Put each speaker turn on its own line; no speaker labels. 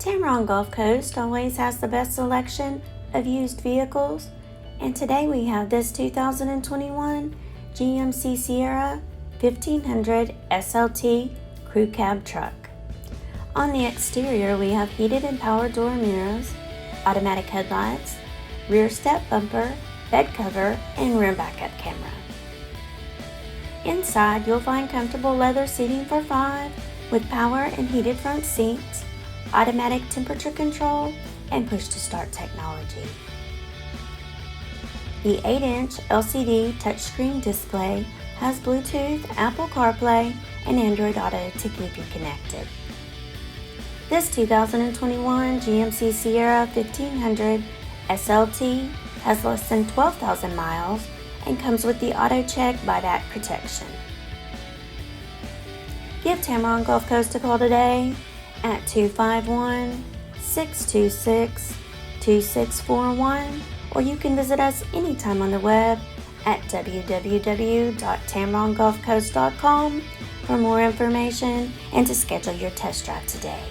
Tameron Gulf Coast always has the best selection of used vehicles, and today we have this 2021 GMC Sierra 1500 SLT CREW CAB Truck. On the exterior we have heated and power door mirrors, automatic headlights, rear step bumper, bed cover, and rear backup camera. Inside you'll find comfortable leather seating for 5 with power and heated front seats, automatic temperature control, and push-to-start technology. The 8-inch LCD touchscreen display has Bluetooth, Apple CarPlay, and Android Auto to keep you connected. This 2021 GMC Sierra 1500 SLT has less than 12,000 miles and comes with the AutoCheck Buyback Protection. Give Tameron Gulf Coast a call today at 251-626-2641, or you can visit us anytime on the web at www.tamerongulfcoast.com for more information and to schedule your test drive today.